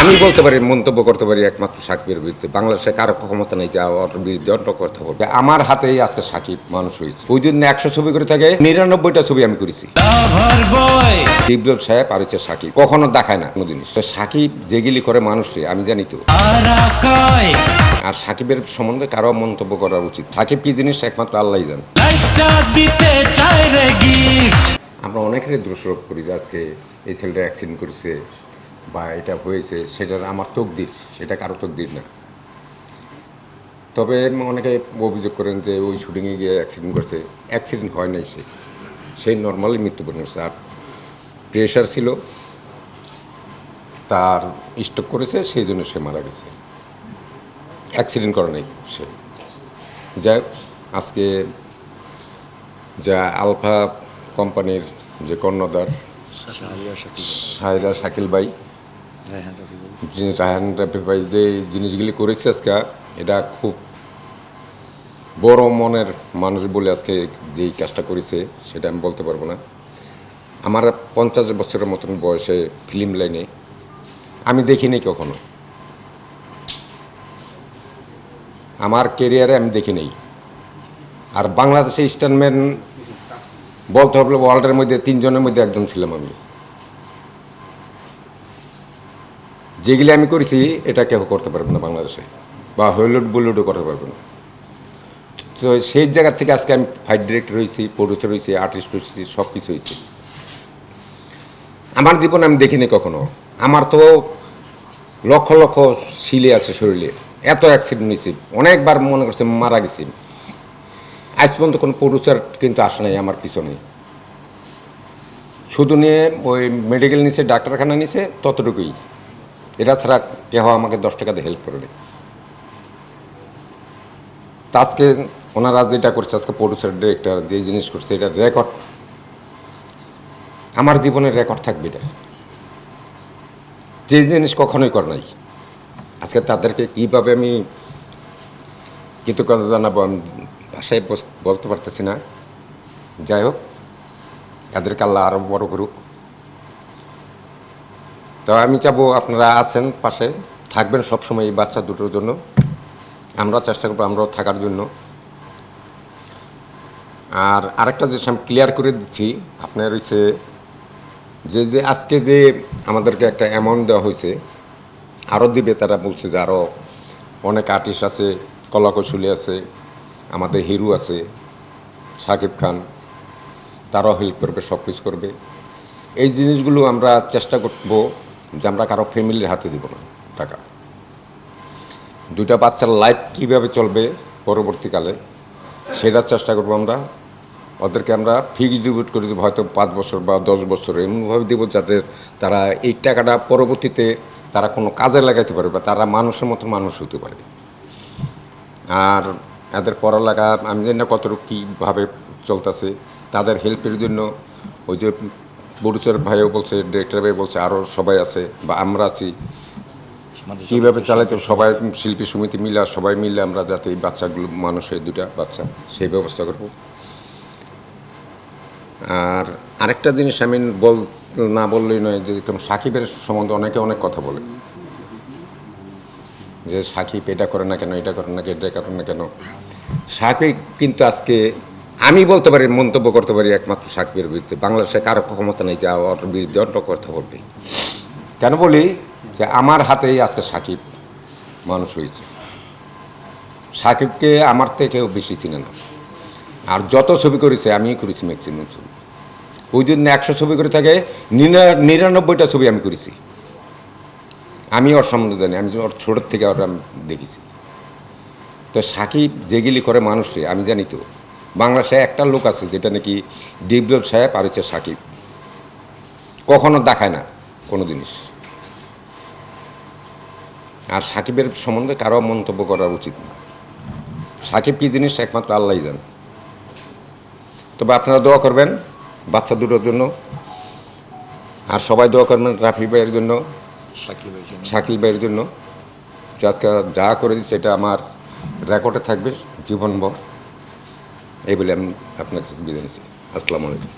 আমি বলতে পারি, মন্তব্য করতে পারি একমাত্র সাকিবের বিরুদ্ধে। বাংলাদেশে কারো ক্ষমতা নেই যে ওর বিরুদ্ধে অন্য কথা বলবে। আমার হাতেই আজকে সাকিব মানুষ হয়েছে। ওই দিন 100 ছবি করে থাকে, 99টা ছবি আমি করেছি। বিপ্লব সাহেব আর হচ্ছে সাকিব কখনো দেখায় না কোনো জিনিস। তো সাকিব যেগুলি করে মানুষে আমি জানি তো। আর সাকিবের সম্বন্ধে কারো মন্তব্য করা উচিত। সাকিব কি জিনিস একমাত্র আল্লাহই জানে। আমরা অনেকেরই দোষারোপ করি যে আজকে এই ছেলেটা অ্যাক্সিডেন্ট করেছে বা এটা হয়েছে, সেটা আমার তকদির, সেটা কারো তকদির না। তবে অনেকে অভিযোগ করেন যে ওই শুটিংয়ে গিয়ে অ্যাক্সিডেন্ট করছে। অ্যাক্সিডেন্ট হয় নাই, সেই নর্মালি মৃত্যুবরণ করছে। আর প্রেশার ছিল, তার স্ট্রোক করেছে, সেই জন্য সে মারা গেছে। অ্যাক্সিডেন্ট করে নাই সে। যাই হোক, আজকে যা আলফা কোম্পানির যে কর্ণধার সাহেরা শাকিল ভাই, রায়হান রাফি ভাই যে জিনিসগুলি করেছে আজকে, এটা খুব বড় মনের মানুষ বলে আজকে যেই কাজটা করেছে সেটা আমি বলতে পারবো না। আমার 50 বছরের মতন বয়সে ফিল্ম লাইনে আমি দেখিনি কখনো, আমার কেরিয়ারে আমি দেখিনি। আর বাংলাদেশে স্টান্টম্যান বলতে হবে ওয়ার্ল্ডের মধ্যে 3 জনের মধ্যে একজন ছিলাম আমি। যেগুলি আমি করেছি এটা কেউ করতে পারবে না বাংলাদেশে, বা হলিউড বলিউডও করতে পারবে না। তো সেই জায়গা থেকে আজকে আমি ফাইট ডিরেক্টর হয়েছি, প্রডিউসার হয়েছি, আর্টিস্ট হয়েছি, সব কিছু হয়েছি। আমার জীবনে আমি দেখিনি কখনো। আমার তো লক্ষ লক্ষ শিলে আছে শরীরে, এত অ্যাক্সিডেন্ট হয়েছে, অনেকবার মনে করছে মারা গেছি। আজ পর্যন্ত কোনো প্রডিউসার কিন্তু আসে নাই আমার পিছনে। শুধু নিয়ে ওই মেডিকেল নিচে, ডাক্তারখানা নিচে, ততটুকুই। এটা ছাড়া কেউ আমাকে 10 টাকা দিয়ে হেল্প করে। তা আজকে ওনারা যেটা করছে, আজকে প্রডিউসার ডিরেক্টর যে জিনিস করছে, এটা রেকর্ড, আমার জীবনের রেকর্ড থাকবে। এটা যে জিনিস কখনোই করে নাই। আজকে তাদেরকে কীভাবে আমি কৃতজ্ঞতা জানাবো আমি ভাষায় বলতে পারতেছি না। যাই হোক, এদেরকে আল্লাহ আরও বড় করুক। তো আমি চাবো আপনারা আছেন, পাশে থাকবেন সবসময় এই বাচ্চা দুটোর জন্য। আমরা চেষ্টা করবো আমরাও থাকার জন্য। আর আরেকটা জিনিস আমি ক্লিয়ার করে দিচ্ছি, আপনার হচ্ছে যে আজকে যে আমাদেরকে একটা অ্যামাউন্ট দেওয়া হয়েছে, আরও দিবে। তারা বলছে যে আরও অনেক আর্টিস্ট আছে, কলাকৌশলী আছে, আমাদের হিরো আছে, শাকিব খান, তারাও হেল্প করবে, সব কিছু করবে। এই জিনিসগুলো আমরা চেষ্টা করব যে আমরা কারো ফ্যামিলির হাতে দিব না টাকা। 2টা বাচ্চার লাইফ কীভাবে চলবে পরবর্তীকালে সেটার চেষ্টা করব আমরা। ওদেরকে আমরা ফিক্সড ডিপোজিট করে দেবো, হয়তো 5 বছর বা 10 বছর, এমনভাবে দেবো যাতে তারা এই টাকাটা পরবর্তীতে তারা কোনো কাজে লাগাইতে পারে, বা তারা মানুষের মতো মানুষ হতে পারে। আর এদের পড়ালেখা আমি জানি না কতটুকু কীভাবে চলতেছে, তাদের হেল্পের জন্য ওই যে প্রডিউসার ভাইও বলছে, ডিরেক্টর ভাই বলছে, আরও সবাই আছে বা আমরা আছি, কীভাবে চালাইতে সবাই শিল্পী সমিতি মিলে, সবাই মিলে আমরা যাতে এই বাচ্চাগুলো, মানুষের 2টা বাচ্চা, সেই ব্যবস্থা করব। আর আরেকটা জিনিস আমি না বললেই নয়, যে সাকিবের সম্বন্ধে অনেকে অনেক কথা বলে যে সাকিব এটা করে না কেন, এটা করে না, এটা করে না কেন। সাকিব কিন্তু আজকে আমি বলতে পারি, মন্তব্য করতে পারি একমাত্র সাকিবের বিরুদ্ধে। বাংলাদেশে কারো ক্ষমতা নেই যে ওর বিরুদ্ধে অন্য কথা বলবে। কেন বলি যে আমার হাতেই আজকে সাকিব মানুষ হয়েছে। সাকিবকে আমার থেকেও বেশি চিনে না। আর যত ছবি করেছে আমিই করেছি ম্যাক্সিমাম ছবি। ওই দিন 100 ছবি করে থাকে, 99টা ছবি আমি করেছি। আমি ওর সম্বন্ধে জানি, আমি ওর ছোটোর থেকে ওর আমি দেখেছি। তো সাকিব যেগুলি করে মানুষে আমি জানি তো। বাংলাদেশে একটা লোক আছে যেটা নাকি বিপ্লব সাহেব আর হচ্ছে সাকিব কখনো দেখায় না কোনো জিনিস। আর সাকিবের সম্বন্ধে কারো মন্তব্য করা উচিত না। সাকিব কী জিনিস একমাত্র আল্লাহই জানে। তবে আপনারা দোয়া করবেন বাচ্চা দুটোর জন্য, আর সবাই দোয়া করবেন রাফি ভাইয়ের জন্য, শাকিল ভাইয়ের জন্য। আজকে যা করে দিচ্ছে এটা আমার রেকর্ডে থাকবে জীবনভর। এই বলে আমি আপনার কাছে বিদায় নিচ্ছি। আসসালামু আলাইকুম।